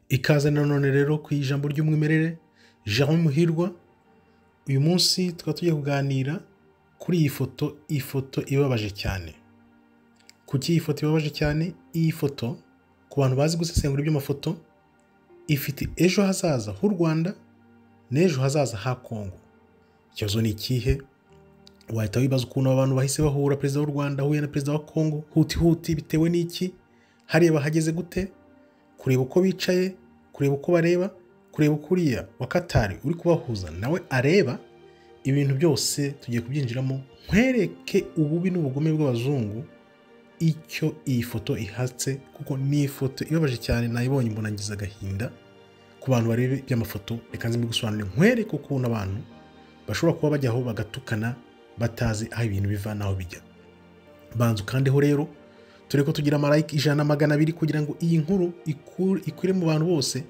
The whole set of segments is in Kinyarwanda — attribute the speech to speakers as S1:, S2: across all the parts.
S1: Ikaze nanone rero ku ijambo ry'umwimerere Jean Muhirwa. Uyu munsi tukaba tugiye kuganira kuri iyi foto ibabaje cyane. Kuki iyi foto ibabaje cyane? Iyi foto ku bantu bazi gusesengura iby'amafoto ifite ejo hazaza h'u Rwanda n'ejo hazaza ha Kongo. Ikibazo ni ikihe? Wahita wibaza ukuntu abantu bahise bahura, perezida w'u Rwanda ahuye na perezida wa Kongo huti bitewe n'iki? Hariya bahageze gute? Kureba uko bicaye, kureba uko bareba, kureba uko uriya wa Katari uri kubahuza nawe areba. Ibintu byose tugiye kubyinjiramo nkwereke ububi n'ubugome bw'abazungu icyo iyi foto ihatse, kuko ni ifoto ibabaje cyane. Nayibonye mbona ngize agahinda. Ku bantu barebe iby'amafoto reka nzi mbigusobanurire nkwereke ukuntu abantu bashobora kuba bajyaho bagatukana batazi aho ibintu biva naho bijya. Banzu kandeho rero tureko tugira amarayike 100 kugira ngo iyi nkuru ikwire mu bantu bose,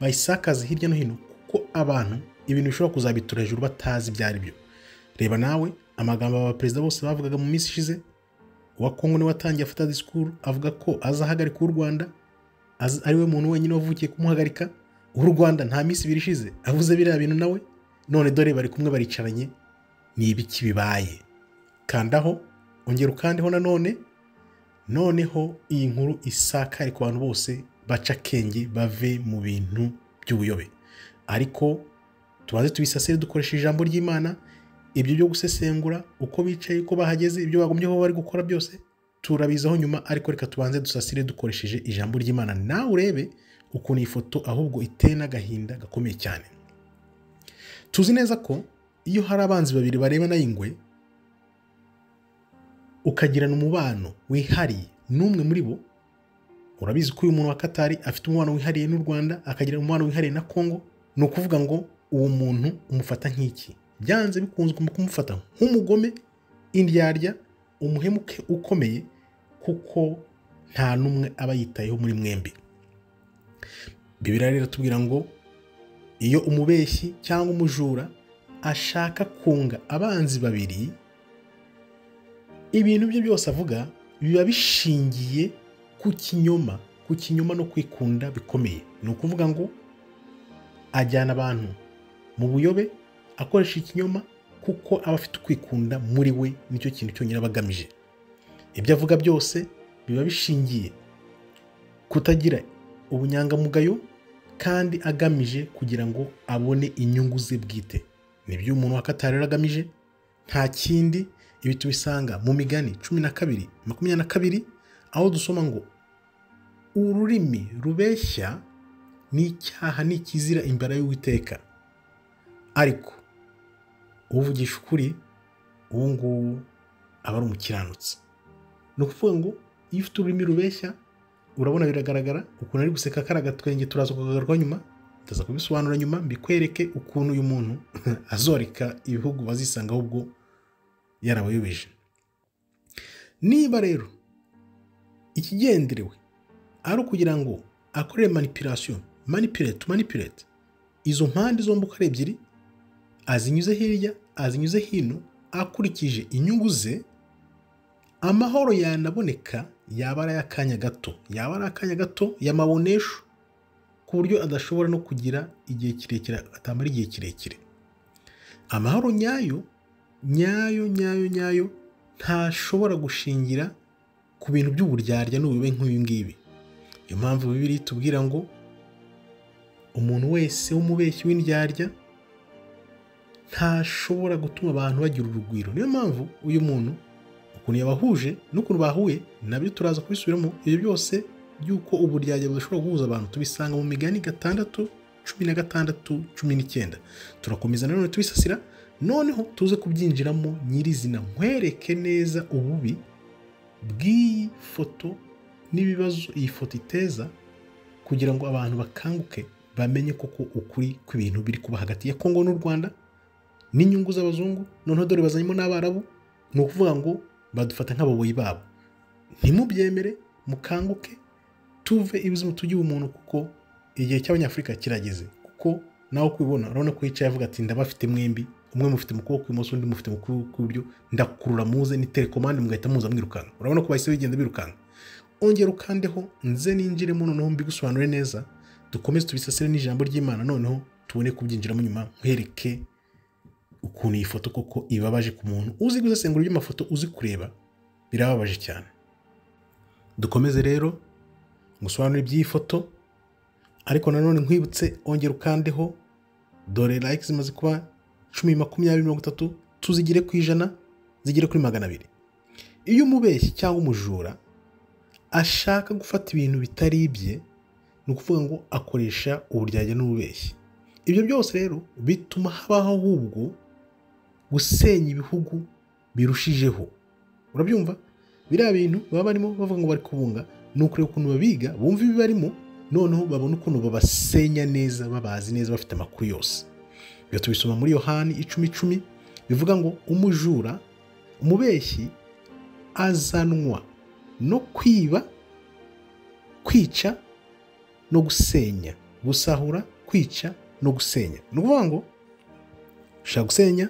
S1: bayisakaze hirya no hino, kuko abantu ibintu bishobora kuzabitura hejuru batazi byari byo. Reba nawe amagambo aba perezida bose bavugaga mu minsi ishize. Uwa Kongo niwe watangiye afata disikuru avuga ko azahagarika u Rwanda, ari we muntu wenyine wavukiye kumuhagarika. U Rwanda nta minsi ibiri ishize avuze biriya bintu nawe, none dore bari kumwe baricaranye. Ni ibiki bibaye? Kandaho ongera ukandeho noneho iyi nkuru isakare ku bantu bose baca akenge bave mu bintu by'ubuyobe. Ariko tubanze tubisasire dukoresha ijambo ry'Imana. Ibyo byo gusesengura uko bicaye, uko bahageze, ibyo bagumyeho bari gukora byose turabizaho nyuma, ariko reka tubanze dusasire dukoresheje ijambo ry'Imana. Nawe urebe ukuntu iyi foto ahubwo iteye n'agahinda gakomeye cyane. Tuzi neza ko iyo hari abanzi babiri barebana y'ingwe, ukagirana umubano wihariye n'umwe muri bo, urabizi ko uyu muntu wa Katari afite umubano wihariye n'u Rwanda, akagira umubano wihariye na Kongo. Ni ukuvuga ngo uwo muntu umufata nk'iki? Byanze bikunze kumufata nk'umugome, indyarya, umuhemuke ukomeye, kuko nta n'umwe aba yitayeho muri mwembi. Bibiliya rero tubwira ngo iyo umubeshyi cyangwa umujura ashaka kunga abanzi babiri, ibintu bye byose avuga biba bishingiye ku kinyoma no kwikunda bikomeye. Ni ukuvuga ngo ajyana abantu mu buyobe akoresha ikinyoma, kuko aba afite ukwikunda muri we. Nicyo kintu cyonyine aba agamije. Ibyo avuga byose biba bishingiye kutagira ubunyangamugayo, kandi agamije kugira ngo abone inyungu ze bwite. Nibyo umuntu wa Katari rero agamije, nta kindi. Ibi tubisanga mu Migani 12:22, aho dusoma ngo ururimi rubeshya ni icyaha, ni ikizira imbere y'Uwiteka, ariko uvugisha ukuri uwo nguwo aba ari umukiranutsi. Ni ukuvuga ngo iyo ufite ururimi rubeshya, urabona biragaragara ukuntu ari guseka kari agatwenge. Turaza kugaruka nyuma, ndaza kubisobanura nyuma, mbikwereke ukuntu uyu muntu azoreka ibihugu bazisanga ahubwo yarabayobeje. Niba rero ikigenderewe ari ukugira ngo akorere manipulate izo mpande zombi uko ari ebyiri, azinyuze hirya azinyuze hino, akurikije inyungu ze, amahoro yanaboneka yaba ari akanya gato y'amabonesho, ku buryo adashobora no kugira igihe kirekire, atamara igihe kirekire. Amahoro nyayo ntashobora gushingira ku bintu by'uburyarya n'ubuyobe nk'uyu ngibi. Niyo mpamvu Bibiliya itubwira ngo umuntu wese w'umubeshyi w'indyarya ntashobora gutuma abantu bagira urugwiro. Niyo mpamvu uyu muntu ukuntu yabahuje n'ukuntu bahuye nabyo turaza kubisubiramo. Ibyo byose by'uko uburyarya budashobora guhuza abantu tubisanga mu Migani 6:16-19. Turakomeza nanone tubisasira, noneho tuze kubyinjiramo nyirizina, nkwereke neza ububi bw'iyi foto n'ibibazo iyi foto iteza, kugira ngo abantu bakanguke bamenye koko ukuri kw'ibintu biri kuba hagati ya Kongo n'u Rwanda n'inyungu z'abazungu. Noneho dore bazanyemo n'Abarabu. Ni ukuvuga ngo badufata nk'ababoyi babo. Ntimubyemere, mukanguke, tuve ibizimu tujye umuntu, kuko igihe cy'Abanyafurika kirageze. Kuko nawe kubibona, urabona ko yicaye avuga ati ndabafite mwembi, umwe mufite mu kuboko kw'imoso, undi mufite mu kuboko kw'iburyo, ndakurura muze ni telekomande, mugahita muza mwirukanka. Urabona ko bahise bigenda birukanka. Ongera ukandeho nze ninjiremo noneho mbigusobanure neza. dukomeze tubisasire n'ijambo ry'Imana, noneho tubone kubyinjiramo nyuma nkwereke ukuntu iyi foto koko ibabaje ku muntu uzi gusesengura iby'amafoto, uzi kureba, birababaje cyane. Dukomeze rero ngusobanurire iby'iyi foto, ariko nanone nkwibutse ongera ukandeho, dore like zimaze kuba 10, 20, 30, tuzigire ku 100, zigire kuri 200. Iyo umubeshyi cyangwa umujura ashaka gufata ibintu bitari ibye, ni ukuvuga ngo akoresha uburyarya n'ububeshyi. Ibyo byose rero bituma habaho ahubwo gusenya ibihugu birushijeho. Urabyumva? Biriya bintu baba barimo bavuga ngo bari kubunga, ni ukureba ukuntu babiga, bumva ibi barimo, noneho babona ukuntu babasenya neza, babazi neza, bafite amakuru yose. Ibyo tubisoma muri Yohani 10:10 bivuga ngo umujura, umubeshyi azanwa no kwiba, kwica no gusenya, gusahura, kwica no gusenya. Ni ukuvuga ngo ushaka gusenya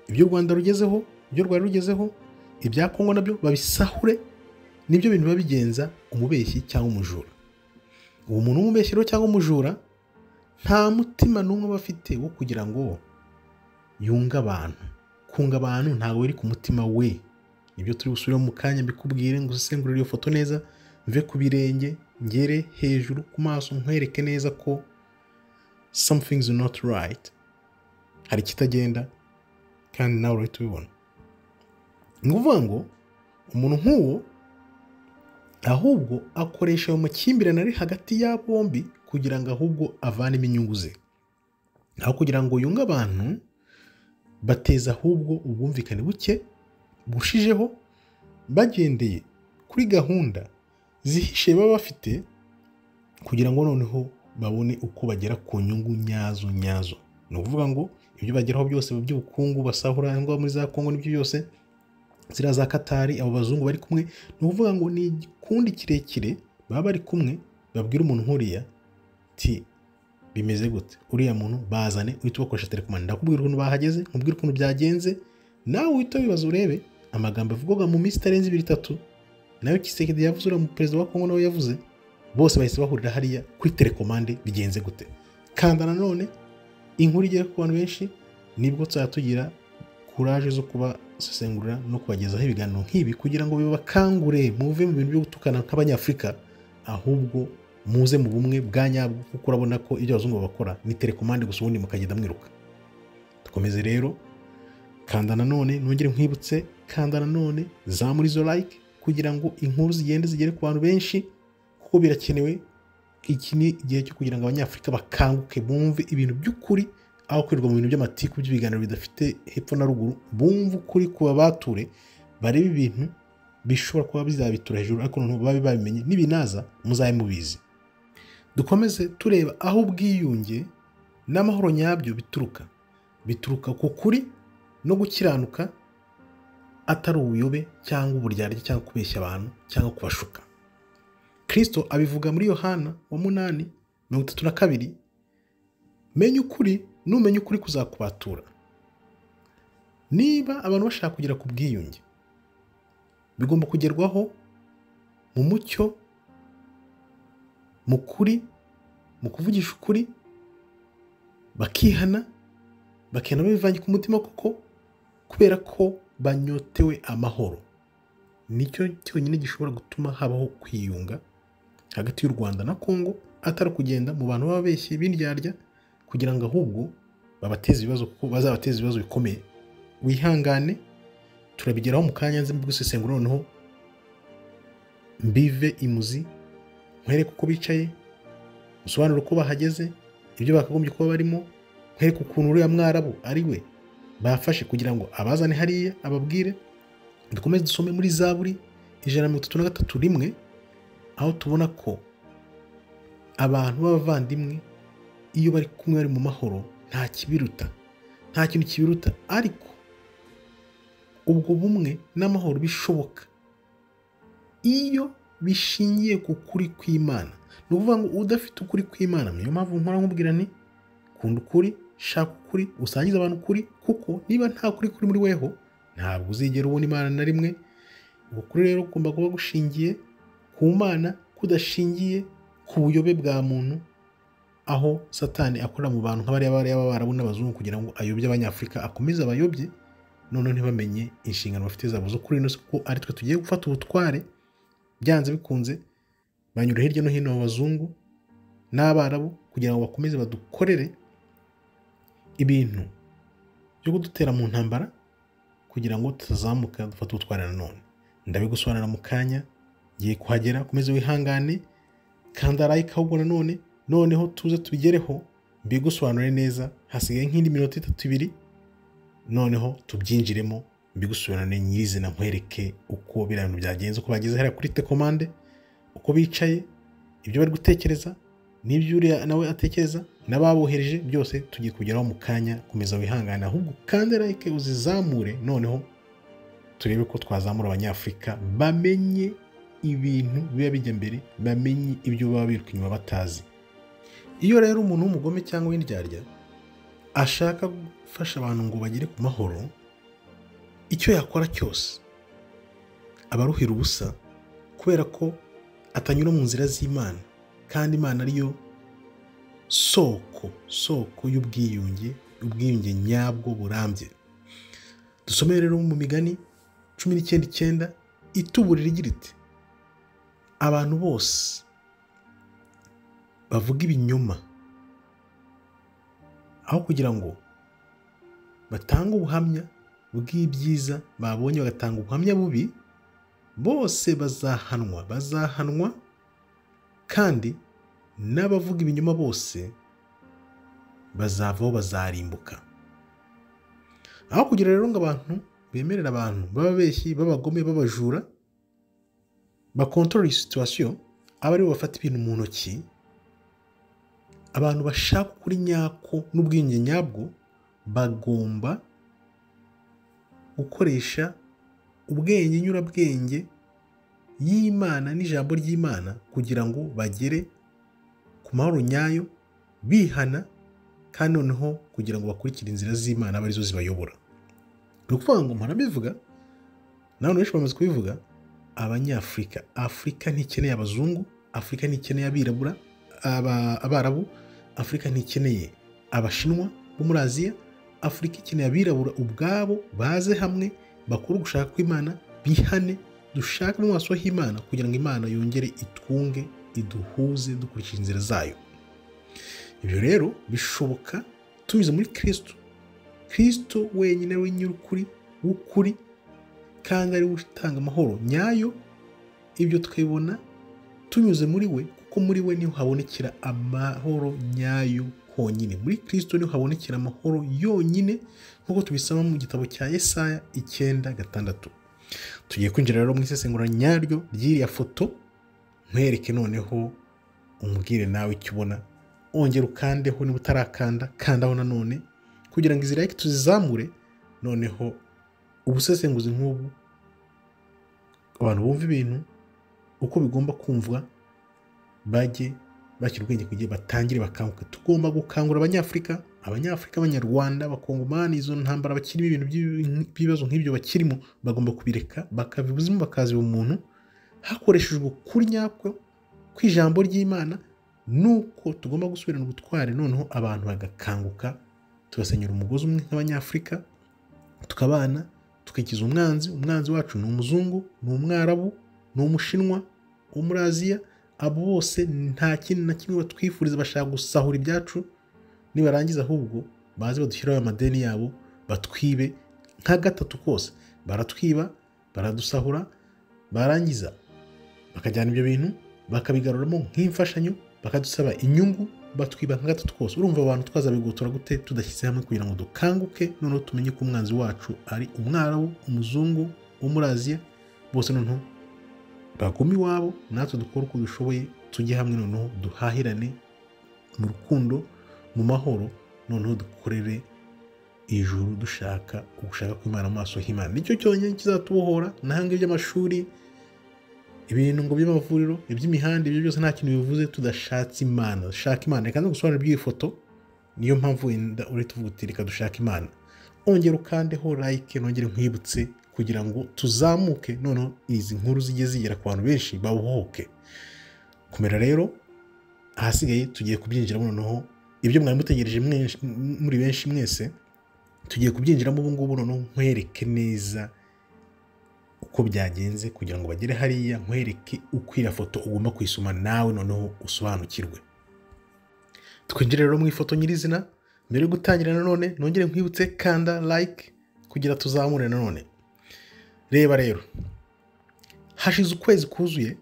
S1: ibyo u Rwanda rugezeho, ibyo rwari rugezeho, ibya Kongo nabyo babisahure. Nibyo bintu babigenza umubeshyi cyangwa umujura. Uwo muntu w'umubeshyi rero cyangwa umujura nta mutima n'umwe bafite wo kugira ngo yunga abantu. Kunga abantu ntago biri ku mutima we. Nibyo turi gusubira mu kanya mbikubwire, ngo usesengurire iyo foto neza, mve ku birenge ngere hejuru ku maso, nkwereke neza ko something is not right, hari kitagenda, kandi nawe urahita ubibona. Ni ukuvuga ngo umuntu nk'uwo ahubwo akoresha ayo makimbirane ari hagati ya bombi kugira ngo ahubwo avanemo inyungu ze, aho kugira ngo yunge abantu, bateza ahubwo ubwumvikane buke bushijeho, bagendeye kuri gahunda zihishe baba bafite, kugira ngo noneho babone uko bagera ku nyungu nyazo. Ni ukuvuga ngo ibyo bageraho byose by'ubukungu, basahura ngo muri za Kongo n'ibyo byose, zira za Katari, abo bazungu bari kumwe, ni ukuvuga ngo ni igikundi kirekire baba bari kumwe, babwira umuntu nk'uriya ti bimeze gute, uriya muntu bazane, uhita ubakoresha telekomande, ndakubwira ukuntu bahageze, nkubwira ukuntu byagenze, nawe uhita wibaza urebe amagambo avugwaga mu minsi itarenze 2-3, nayo Kisekedi yavuze, uriya mu perezida wa Kongo nawe yavuze, bose bahise bahurira hariya kuri telekomande, bigenze gute. Kandi nanone inkuru igera ku bantu benshi, nibwo tugira kuraje zo kubasesengurira no kubagezaho ibiganiro nk'ibi, kugira ngo bibakangure muve mu bintu byo gutukana nk'Abanyafurika, ahubwo muze mu bumwe bwa nyabwo, kuko urabona ko ibyo abazungu bakora ni telekomande gusa, ubundi mukagenda mwiruka. Dukomeze rero, kanda nanone, nongere nkwibutse, kanda nanone, zamura izo like kugira ngo inkuru zigere ku bantu benshi, kuko birakenewe. Iki ni igihe cyo kugira ngo Abanyafurika bakanguke, bumve ibintu by'ukuri, aho kwirirwa mu bintu by'amatiku by'ibiganiro bidafite hepfo na ruguru. Bumve ukuri kuba bature, barebe ibintu bishobora kuba bizabitura hejuru, ariko noneho babe babimenye, n'ibinaza muzabe mubizi. Dukomeze tureba aho ubwiyunge n'amahoro nyabyo bituruka ku kuri no gukiranuka, atari ubuyobe cyangwa uburyarya cyangwa kubeshya abantu cyangwa kubashuka. Kristo abivuga muri Yohana 8:32, menya ukuri, numenya ukuri kuzakubatura. Niba abantu bashaka kugera ku bwiyunge, bigomba kugerwaho mu mucyo, mu kuri, mu kuvugisha ukuri, bakihana bivange ku mutima koko, kubera ko banyotewe amahoro. Nicyo cyonyine gishobora gutuma habaho kwiyunga hagati y'u Rwanda na Kongo, atari kugenda mu bantu babeshye bindyarya, kugira ngo ahubwo babateze ibibazo, kuko bazabateza ibibazo bikomeye. Wihangane, turabigeraho mu kanya, nzi gusesengura noneho mbive imuzi, nkwereke uko bicaye, usobanura uko bahageze, ibyo bakagombye kuba barimo, nkwereke ukuntu uriya Mwarabu ari we bafashe kugira ngo abazane hariya ababwire. Dukomeze dusome muri Zaburi 133:1, aho tubona ko abantu b'abavandimwe iyo bari kumwe bari mu mahoro nta kintu kibiruta, ariko ubwo bumwe n'amahoro bishoboka iyo bishingiye ku kuri kw'Imana. Ni ukuvuga ngo udafite ukuri kw'Imana, niyo mpamvu nkora nkubwira nti kunda ukuri, shaka ukuri, usangize abantu ukuri, kuko niba nta kuri kuri muri weho, ntabwo uzigera ubona Imana na rimwe. Ukuri rero ugomba kuba gushingiye ku Mana, kudashingiye ku buyobe bwa muntu aho satani akorera mu bantu nk'abariya b'Abarabu n'abazungu kugira ngo ayobye abanyafurika, akomeze abayobye, none ntibamenye inshingano bafite zabo zo kuri ino si, kuko ari twe tugiye gufata ubutware byanze bikunze. Banyura hirya no hino abazungu n'Abarabu kugira ngo bakomeze badukorere ibintu byo kudutera mu ntambara kugira ngo tutazamuka dufate ubutware nanone. Ndabigusobanurira mu kanya, ngiye kuhagera, komeze wihangane, kanda like ahubwo noneho tuze tubigereho mbigusobanurire neza. Hasigaye nk'indi minota 3 noneho tubyinjiremo mbigusobanurire nyirizina, nkwereke uko biriya bintu byagenze, uko bageze hariya kuri tekomande, uko bicaye, ibyo bari gutekereza n'ibyo uriya nawe atekereza n'ababohereje, byose tugiye kugeraho mu kanya. Komeza wihangane ahubwo kandi like uzizamure, noneho turebe ko twazamura abanyafurika bamenye ibintu biba bijya mbere, bamenye ibyo baba biruka inyuma batazi. Iyo rero umuntu w'umugome cyangwa w'indyarya ashaka gufasha abantu ngo bagere ku mahoro, icyo yakora cyose aba aruhira ubusa, kubera ko atanyura mu nzira z'Imana, kandi Imana ariyo soko y'ubwiyunge nyabwo burambye. Dusomere rero mu Migani 19:9 ituburira igira iti, abantu bose bavuga ibinyoma aho kugira ngo batange ubuhamya bw'ibyiza babonye, bagatanga ubuhamya bubi, bose bazahanwa, kandi n'abavuga ibinyoma bose bazavaho, bazarimbuka. Aho kugira rero ngo abantu bemerera abantu b'ababeshyi, b'abagome, b'abajura bakontorora situation, aba aribo bafata ibintu mu ntoki, abantu bashaka kuri nyako n'ubwiyunge nyabwo bagomba gukoresha ubwenge nyurabwenge y'Imana n'ijambo ry'Imana kugira ngo bagere ku mahoro nyayo, bihana, kandi noneho kugira ngo bakurikire inzira z'Imana aba arizo zibayobora. Ni ukuvuga ngo mpanabivuga, n'abantu benshi bamaze kubivuga, abanyafurika, Afurika ntikeneye abazungu, Afurika ntikeneye abirabura, Abarabu, Afurika ntikeneye Abashinwa bo muri Aziya, Afurika ikeneye abirabura ubwabo baze hamwe, bakora ugushaka kw'Imana, bihane, dushake mu maso h'Imana kugira ngo Imana yongere itwunge, iduhuze dukurikije inzira zayo. Ibyo rero bishoboka tunyuze muri Kristo wenyine w'inyurukuri w'ukuri, kandi ari we utanga amahoro nyayo. Ibyo twibona tunyuze muri we, kuko muri we niho habonekera amahoro nyayo honyine. Muri Kristo niho habonekera amahoro yonyine, nk'uko tubisoma mu gitabo cya Yesaya 9:6. Tugiye kwinjira rero mu isesengura nyaryo ry'iriya foto, nkwereke noneho umbwire nawe icyo ubona. Ongera ukandeho niba utarakanda, kandaho nanone kugira ngo izi like tuzizamure, noneho ubusesenguzi nk'ubu abantu bumva ibintu uko bigomba kumvwa, bajye bashyira ubwenge kugiye, batangire bakanguke. Tugomba gukangura abanyafurika, abanyarwanda, abakongomani, izo ntambara bakirimo, ibintu by'ibibazo nk'ibyo bakirimo, bagomba kubireka, bakava ubuzima bakaziba umuntu, hakoreshejwe ukuri nyako kw'ijambo ry'Imana. Nuko tugomba gusubirana ubutware, noneho abantu bagakanguka, tugasenyera umugozi umwe nk'abanyafurika, tukabana, tukikiza umwanzi wacu ni umuzungu, ni umwarabu, ni umushinwa wo muri Aziya. Abo bose nta kintu na kimwe batwifuriza, bashaka gusahura ibyacu, nibarangiza ahubwo baze badushyiraho amadeni yabo, batwibe nka gatatu kose. Baratwiba, baradusahura, barangiza bakajyana ibyo bintu bakabigaruramo nk'imfashanyo, bakadusaba inyungu, batwiba nka gatatu kose. Urumva abantu twazabigotora gute tudashyize hamwe kugira ngo dukanguke, noneho tumenye ko umwanzi wacu ari umwarabu, umuzungu wo muri Aziya, bose noneho bagumi iwabo, natwe dukora uko dushoboye, tujye hamwe, noneho duhahirane mu rukundo, mu mahoro, noneho dukorere ijuru dushaka ugushaka kw'Imana, amaso h'Imana. Nicyo cyonyine kizatubohora. Nahanga iby'amashuri, ibintu ngo by'amavuriro, iby'imihanda, ibyo byose nta kintu bivuze tudashatse Imana. Dushaka Imana. Reka nze gusobanura iby'iyi foto, niyo mpamvu wenda uretse uvuga uti reka dushaka Imana. Ongera ukandeho like, nongere nkwibutse kugira ngo tuzamuke, noneho izi nkuru zijye zigera ku bantu benshi, babohoke. Komera rero, ahasigaye tugiye kubyinjiramo noneho ibyo mwari mutegereje muri benshi mwese tugiye kubyinjiramo ubu ngubu noneho nkwereke neza uko byagenze kugira ngo bagere hariya, nkwereke uko iriya foto ugomba kuyisoma nawe noneho usobanukirwe. Twinjire rero mu ifoto nyirizina. Mbere yo gutangira nanone nongere nkwibutse kanda like kugira tuzamure nanone. Reba rero, hashize ukwezi kuzuye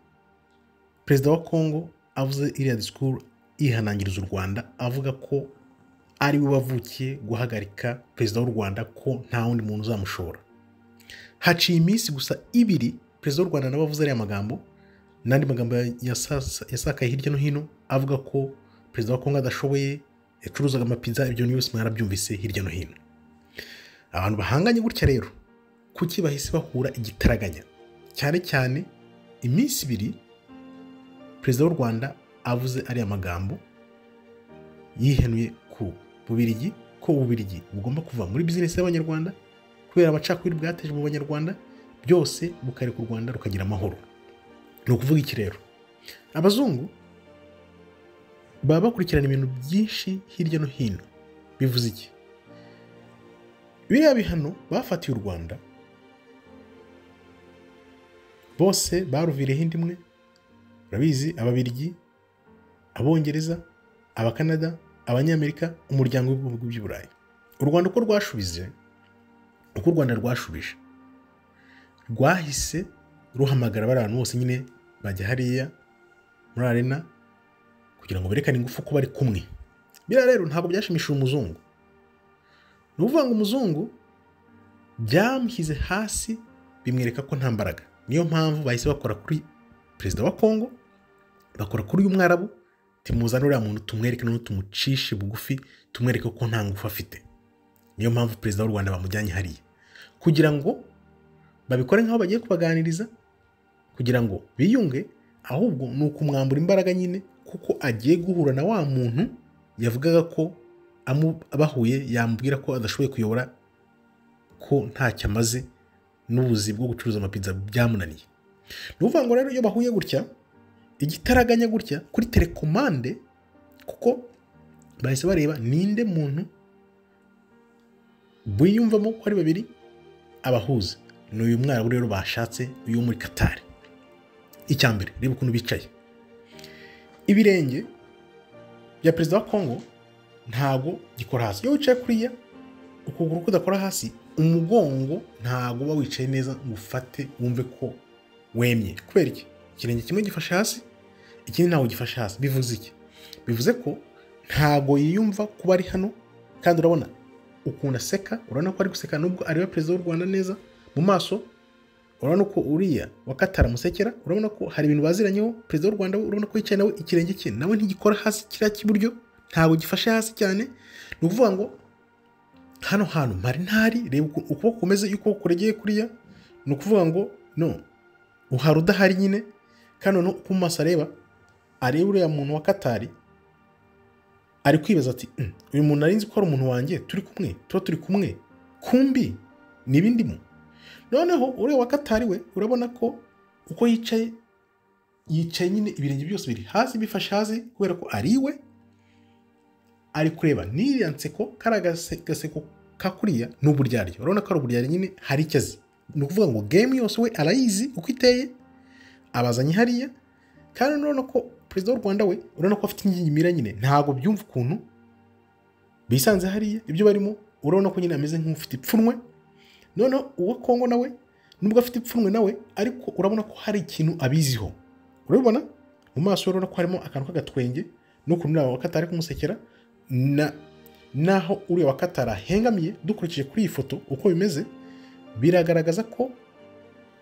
S1: Perezida wa Congo avuze iriya disikuru yihanangiriza u Rwanda, avuga ko ari we wavukiye guhagarika Perezida w'u Rwanda, ko nta wundi muntu uzamushobora. Haciye iminsi gusa 2 Perezida w'u Rwanda nawe avuze ariya magambo, n'andi magambo yasakaye hirya no hino avuga ko Perezida wa Congo adashoboye, yacuruzaga amapizza. Ibyo byose mwarabyumvise hirya no hino. Abantu bahanganye gutya rero, kuki bahise bahura igitaraganya? Cyane cyane iminsi 2 Perezida w'u Rwanda avuze ariya magambo, yihenuye ku Bubiligi, ko Bubiligi bugomba kuva muri business y'Abanyarwanda kubera abacakubiri bwateje mu Banyarwanda, byose bukareka u Rwanda rukagira amahoro. Ni ukuvuga iki rero? Abazungu baba bakurikirana ibintu byinshi hirya no hino. Bivuze iki? Biriya bihano bafatiye u Rwanda bose baruvireho indi imwe. Urabizi, Ababiligi, Abongereza, Abakanada, Abanyamerika, umuryango w'ibihugu by'i Burayi. U Rwanda uko u Rwanda rwashubije, rwahise ruhamagara abantu bose nyine bajya hariya muri arena kugira ngo berekane ingufu ko bari kumwe. Biriya rero ntabwo byashimishije umuzungu. Ni ukuvuga ngo umuzungu byamushyize hasi, bimwereka ko nta mbaraga. Niyo mpamvu bahise bakora kuri Perezida wa Congo, bakora kuri uyu Mwarabu, timuzana uriya muntu tumwereke no tumucishe bugufi, tumwereke ko nta ngufu afite. Niyo mpamvu Perezida w'u Rwanda bamujyanye hariya kugira ngo babikore nk'aho bagiye kubaganiriza, kugira ngo biyunge, ahubwo ni ukumwambura imbaraga nyine, kuko agiye guhura na wa muntu yavugaga ko abahuye yambwira ko adashoboye kuyobora, ko ntacyo amaze, n'ubuzi bwo gucuruza amapizza byamunaniye. Ni ukuvuga ngo rero iyo bahuye gutya, igitaraganya gutya kuri telekomande, kuko bahise bareba ninde muntu biyumvamo ko ari babiri abahuza. Ni uyu Mwarabu rero bashatse, uyu muri Qatar. Icyambere, reba ukuntu bicaye. Ibirenge bya Perezida wa Congo ntago gikora hasi. Iyo wicaye kuriya, ukuguru kudakora hasi, umugongo ntago uba wicaye neza ngo ufate wumve ko wemye. Kubera iki? Ikirenge kimwe gifashe hasi, ikindi ntago gifashe hasi. Bivuze iki? Bivuze ko ntago yiyumva kuba ari hano. Kandi urabona ukuntu aseka, urabona ko ari guseka nubwo ari Perezida w'u Rwanda neza mu maso. Urabona ko uriya wa Qatar musekera, urabona ko hari ibintu baziranyeho. Perezida w'u Rwanda urabona ko yicaye nawe ikirenge cye nawe ntigikora hasi, kiriya cy'iburyo ntago gifashe hasi cyane. Ni ukuvuga ngo hano hantu mpari ntari, reba ukuboko kumeze, yuko kuregeye kuriya, ni ukuvuga ngo no uhari udahari nyine. Kandi no ku maso areba uriya muntu wa Qatar, ari kwibaza ati uyu muntu arinzi ko ari umuntu wanjye, turi kumwe, kumbi nibindimo. Noneho uriya wa Qatar we urabona ko uko yicaye nyine ibirenge byose biri hasi, bifashe hasi, kubera ko ari iwe. Ari kureba n'iriya nseko, kari agaseko kakuriya n'uburyarya. Urabona ko ari uburyarya nyine, hari icyo azi. Ni ukuvuga ngo game yose we arayizi uko iteye, abazanye hariya. Kandi urabona ko Perezida w'u Rwanda we urabona ko afite ingingimira nyine, ntago byumva ukuntu bisanze hariya ibyo barimo. Urabona ko nyine ameze nk'ufite ipfunwe. Noneho uwa Congo nawe nubwo afite ipfunwe nawe, ariko urabona ko hari ikintu abiziho. Urabona mu maso, urabona ko harimo akantu k'agatwenge, no ku wa Qatar kumusekera, naho uriya wa Qatar hengamiye. Dukurikije kuri iyi foto uko bimeze, biragaragaza ko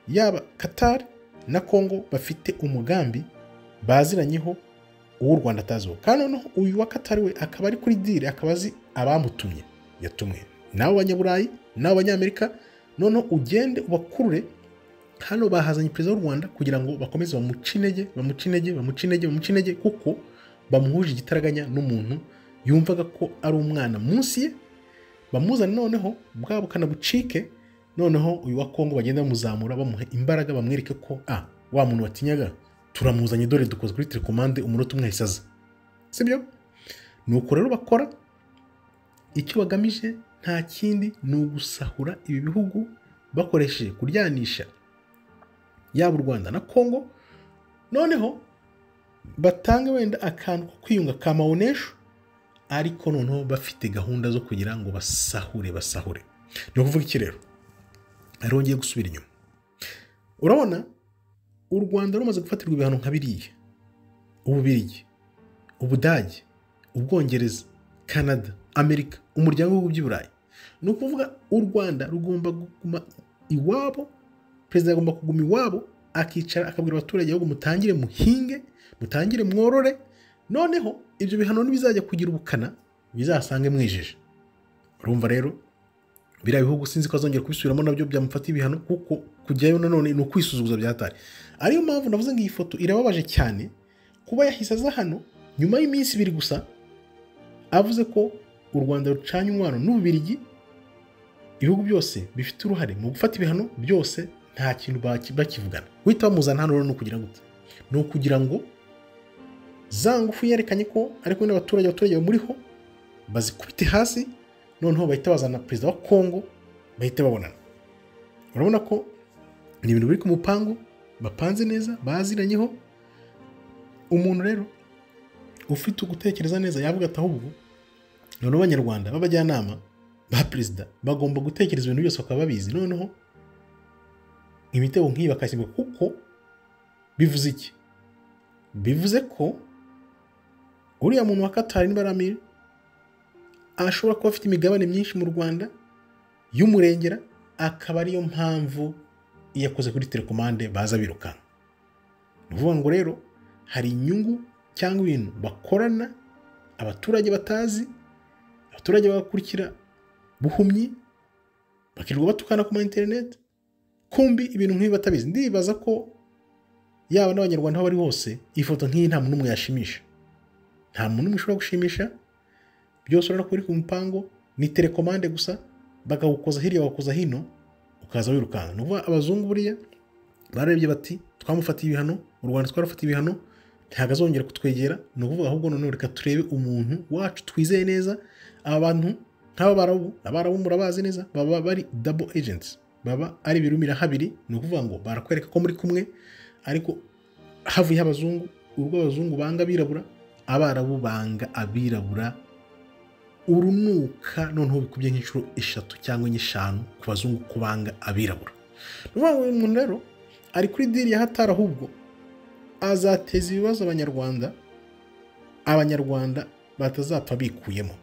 S1: yaba Qatar na Congo bafite umugambi baziranyeho, uw'u Rwanda ataziho. Kandi noneho uyu wa Qatar we akaba ari kuri dire, akaba azi abamutumye, yatumwe n'abo Banyaburayi n'abo Banyamerika. Noneho ugende ubakurure hano, bahazanye Perezida w'u Rwanda kugira ngo bakomeze bamuce intege, kuko bamuhuje igitaraganya n'umuntu yumvaga ko ari umwana munsi ye. Bamuzane noneho bwabo kanabucike. Noneho uyu wa Congo bagenda bamuzamura, bamuha imbaraga, bamwereke ko wa muntu watinyaga turamuzanye, dore dukoze kuri telekomande, umunota umwe ahisaza. sibyo? Nuko rero bakora icyo bagamije nta kindi ni ugusahura ibi bihugu bakoresheje kuryanisha yaba u Rwanda na Congo, noneho batange wenda akantu ko kwiyunga ka maonesho, ariko noneho bafite gahunda zo kugira ngo basahure. Ni ukuvuga iki rero? Arongeye gusubira inyuma. Urabona u Rwanda rumaze gufatirwa ibihano nka biriya, Ububiligi, Ubudage, Ubwongereza, Canada, Amerika, umuryango w'ibihugu by'i Burayi. Ni ukuvuga u Rwanda rugomba kuguma iwabo, perezida agomba kuguma iwabo, akicara akabwira abaturage ahubwo mutangire muhinge, mutangire mworore, noneho ibyo bihano ntibizajya kugira ubukana, bizasange mwijije. Urumva rero biriya bihugu sinzi ko azongera kubisubiramo nabyo byamufata ibihano, kuko kujyayo nanone ni ukwisuzuguza byatari. Ariyo mpamvu navuze ngo iyi foto irababaje cyane kuba yahise aza hano nyuma y'iminsi 2 gusa avuze ko u Rwanda rucanye umwano n'Ububiligi, ibihugu byose bifite uruhare mu gufata ibihano byose, nta kintu bakivugana. Wita bamuzana hano rero no kugira gute? No kugira ngo za ngufu yerekanye ko ariko n'abaturage bamuriho bazikubite hasi, noneho bahita bazana perezida wa Congo bahita babonana. Urabona ko ni ibintu biri ku mupango, bapanze neza, baziranyeho. Umuntu rero ufite ugutekereza neza yavuga ati ahubwo none abanyarwanda b'abajyanama ba perezida bagomba gutekereza ibintu byose bakaba babizi, noneho imitego nk'iyi bakasimbuka. Kuko bivuze iki? Bivuze ko uriya muntu wa Qatar Nibaramir ashobora kuba afite imigabane myinshi mu Rwanda y'umurengera, akaba ariyo mpamvu yakoze kuri telekomande baza birukanka. Ni ukuvuga ngo rero hari inyungu cyangwa ibintu bakorana abaturage batazi, abaturage bagakurikira buhumyi, bakirirwa batukana ku ma internet, kumbi ibintu nk'ibi batabizi. Ndibaza ko yaba n'abanyarwanda aho bari hose ifoto nk'iyi nta muntu umwe yashimisha, nta muntu umwe ushobora gushimisha. Byose urabona ko biri ku mupango, ni telekomande gusa, bakagukoza hirya bakagukoza hino, ukaza wirukanka. Ni ukuvuga abazungu buriya barebye bati twamufatiye ibihano, u Rwanda twarafatiye ibihano, ntabwo azongera kutwegera. Ni ukuvuga ahubwo noneho reka turebe umuntu wacu twizeye neza. Aba bantu nk'Abarabu murabazi neza, baba bari double agents, baba ari birumira habiri. Ni ukuvuga ngo barakwereka ko muri kumwe, ariko havuye abazungu, urwo abazungu banga abirabura, Abarabu banga abirabura urunuka, noneho bikubye nk'inshuro 3 cyangwa 5 ku bazungu kubanga abirabura. Ni ukuvuga ngo uyu muntu rero ari kuri diri ya hatari, ahubwo azateza ibibazo abanyarwanda batazapfa bikuyemo.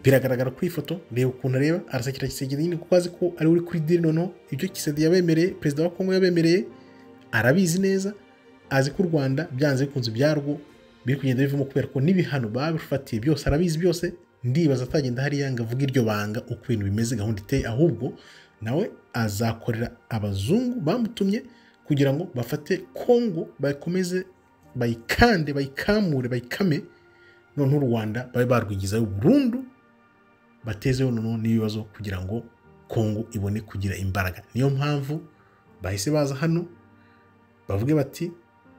S1: Biragaragara kuri ifoto, reba ukuntu areba, arasekera Tshisekedi nyine kuko azi ko ari uri kuri diri. Noneho ibyo Tshisekedi yabemereye, perezida wa Congo yabemereye, arabizi neza, azi ko u Rwanda byanze bikunze byarwo biri kugenda bivamo kubera ko n'ibihano babifatiye byose arabizi byose. Ndibaza atagenda hariya ngo avuge iryo banga uko ibintu bimeze, gahunda iteye, ahubwo nawe azakorera abazungu bamutumye kugira ngo bafate Congo, bakomeze bayikande, bayikamure, bayikame, none u Rwanda babe barwigizayo burundu, batezeho noneho n'ibibazo kugira ngo Congo ibone kugira imbaraga. Niyo mpamvu bahise baza hano bavuge bati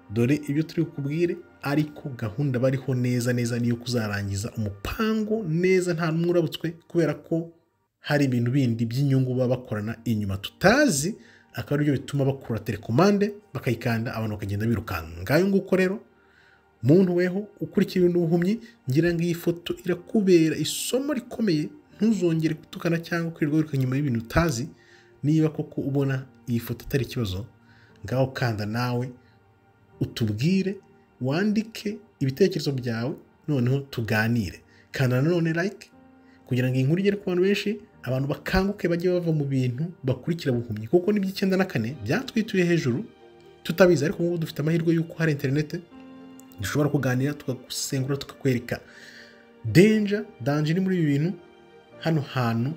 S1: dore ibyo turi kukubwire, ariko gahunda bariho neza niyo kuzarangiza umupango neza, nta numwe urabutswe, kubera ko hari ibintu bindi by'inyungu baba bakorana inyuma tutazi, akaba aribyo bituma bakura telekomande bakayikanda, abantu bakagenda birukanka. Ngayo nguko rero muntu weho ukurikira ibintu ubuhumyi, ngira ngo iyi foto irakubera isomo rikomeye. Ntuzongere gutukana cyangwa kwirirwa wiruka nyuma y'ibintu utazi. Niba koko ubona iyi foto atari ikibazo, ngaho kanda nawe utubwire, wandike ibitekerezo byawe, noneho tuganire. Kanda nanone like kugira ngo iyi nkuru igere ku bantu benshi, abantu bakanguke bajye bava mu bintu bakurikira buhumyi, kuko nibyo 94 byatwituye hejuru tutabizi. Ariko ubu dufite amahirwe y'uko hari internet, dushobora kuganira, tukagusengura, tukakwereka danger iri muri ibi bintu. Hano hantu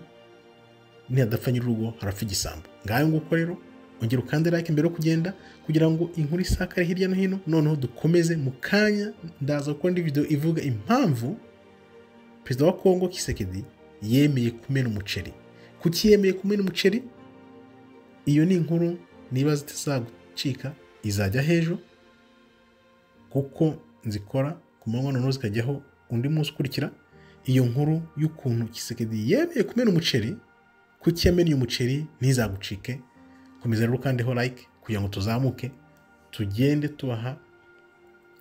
S1: ntihadapfanye urugo harapfa igisambo. Ngayo nguko rero ongera ukande like mbere yo kugenda, kugira ngo inkuru isakare hirya no hino. Noneho dukomeze mu kanya, ndaza gukora indi video ivuga impamvu perezida wa Congo Tshisekedi yemeye kumena umuceri. Kuki yemeye kumena umuceri? Iyo ni inkuru niba zitazagucika, izajya hejuru, kuko nzikora ku manywa noneho zikajyaho undi munsi ukurikira iyo nkuru y'ukuntu Tshisekedi yemeye kumena umuceri, kuki yamennye umuceri ntizagucike. Komeza rero ukandeho like kugira ngo tuzamuke tugende tubaha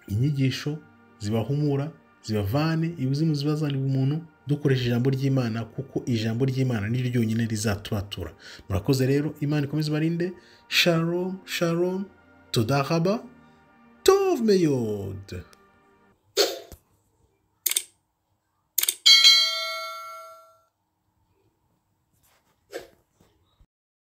S1: inyigisho zibahumura, zibavane ibizimu zibazanira umuntu dukoresha ijambo ry'Imana, kuko ijambo ry'Imana ni ryonyine rizatubatura. Murakoze rero, Imana ikomeze ibarinde. Shalom shalom, toda raba tov meyod.